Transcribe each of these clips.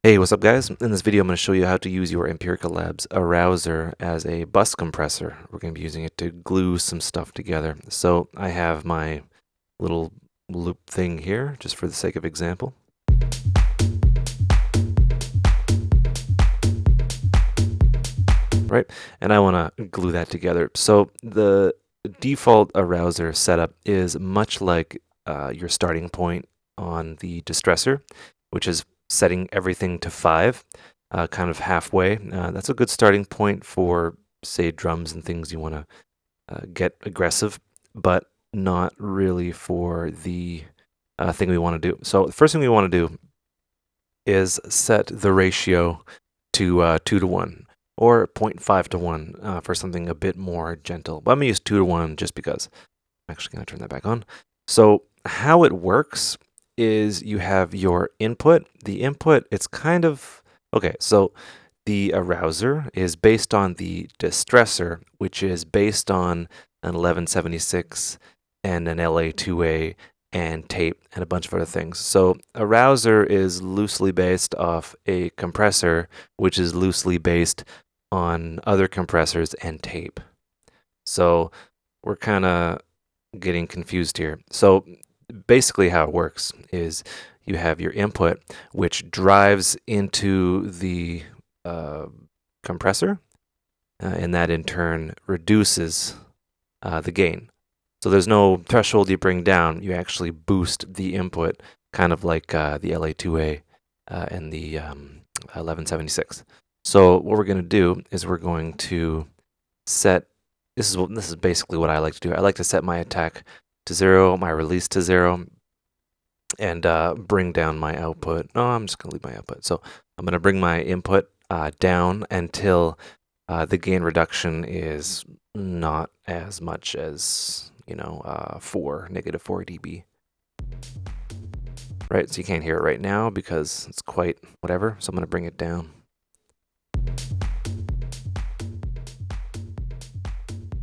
Hey, what's up guys? In this video I'm going to show you how to use your Empirical Labs Arousor as a bus compressor. We're going to be using it to glue some stuff together. So I have my little loop thing here, just for the sake of example. Right? And I want to glue that together. So the default Arousor setup is much like your starting point on the distressor, which is setting everything to 5, kind of halfway. That's a good starting point for, say, drums and things you want to get aggressive, but not really for the thing we want to do. So the first thing we want to do is set the ratio to 2 to 1 or 0.5 to 1 for something a bit more gentle. But I'm going to use 2 to 1 just because. I'm actually going to turn that back on. So how it works is you have your input. The input, it's kind of, okay, so the arousor is based on the distressor, which is based on an 1176 and an LA2A and tape and a bunch of other things. So arousor is loosely based off a compressor, which is loosely based on other compressors and tape. So we're kind of getting confused here. So basically how it works is you have your input, which drives into the compressor, and that in turn reduces the gain. So there's no threshold you bring down. You actually boost the input, kind of like the LA2A and the 1176. So what we're going to do is we're going to set, this is basically what I like to do. I like to set my attack to 0, my release to 0, and bring down my output. No, I'm just going to leave my output. So I'm going to bring my input down until the gain reduction is not as much as, negative 4 dB. Right, so you can't hear it right now because it's quite whatever, so I'm going to bring it down.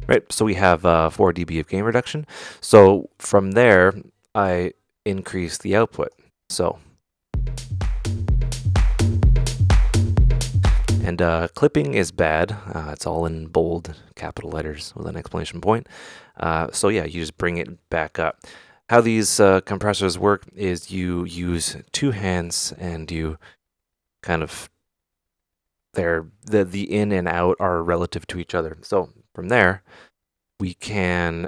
Right, so we have 4 dB of gain reduction. So from there, I increase the output. So, and clipping is bad. It's all in bold capital letters with an exclamation point. So yeah, you just bring it back up. How these compressors work is you use 2 hands and you kind of, the in and out are relative to each other. So from there, we can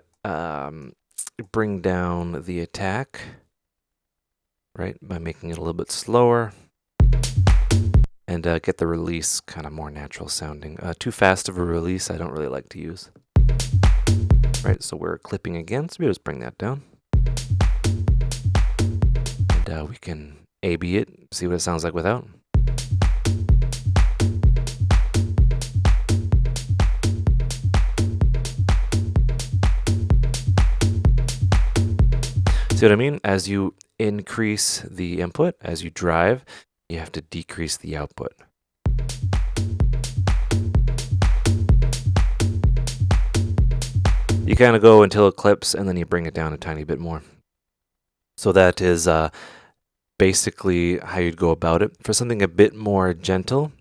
bring down the attack, right, by making it a little bit slower, and get the release kind of more natural sounding. Too fast of a release I don't really like to use. Right, so we're clipping again, so we just bring that down. And we can A-B it, see what it sounds like without. See what I mean? As you increase the input, as you drive, you have to decrease the output. You kind of go until it clips, and then you bring it down a tiny bit more. So that is basically how you'd go about it. For something a bit more gentle,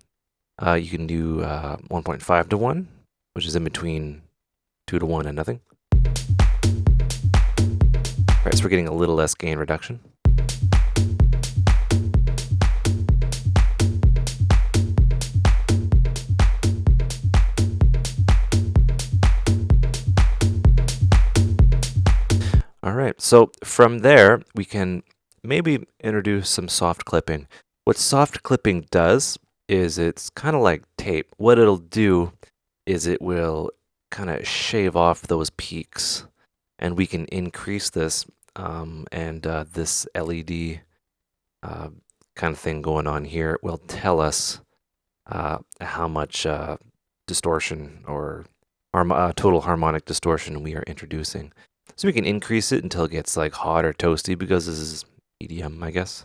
you can do 1.5 to 1, which is in between 2 to 1 and nothing. Right, so we're getting a little less gain reduction. All right, so from there, we can maybe introduce some soft clipping. What soft clipping does is it's kind of like tape. What it'll do is it will kind of shave off those peaks, and we can increase this, and this LED kind of thing going on here will tell us how much distortion or total harmonic distortion we are introducing. So we can increase it until it gets like hot or toasty, because this is EDM, I guess.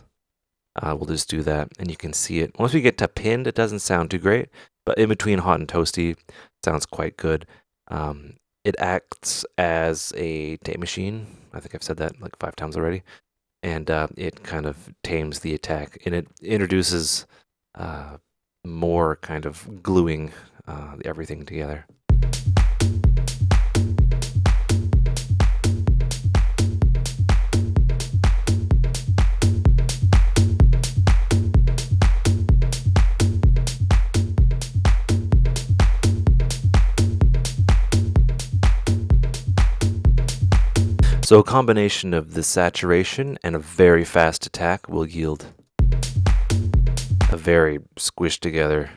We'll just do that, and you can see it. Once we get to pinned, it doesn't sound too great, but in between hot and toasty, it sounds quite good. It acts as a tape machine. I think I've said that like 5 times already. And it kind of tames the attack, and it introduces uh, more kind of gluing everything together. So a combination of the saturation and a very fast attack will yield a very squished together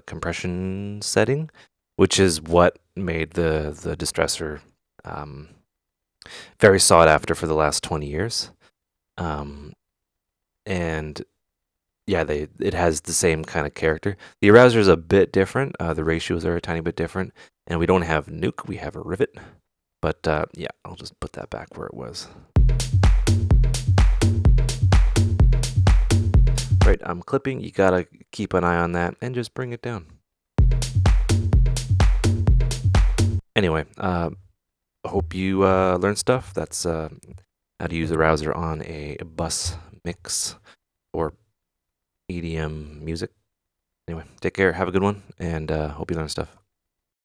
compression setting, which is what made the distressor um, very sought after for the last 20 years. And yeah, it has the same kind of character. The Arousor is a bit different. The ratios are a tiny bit different, and we don't have nuke. We have a rivet. But yeah, I'll just put that back where it was. Right, I'm clipping. You gotta keep an eye on that and just bring it down. Anyway, hope you learned stuff. That's how to use the Arousor on a bus mix or EDM music. Anyway, take care. Have a good one, and hope you learn stuff.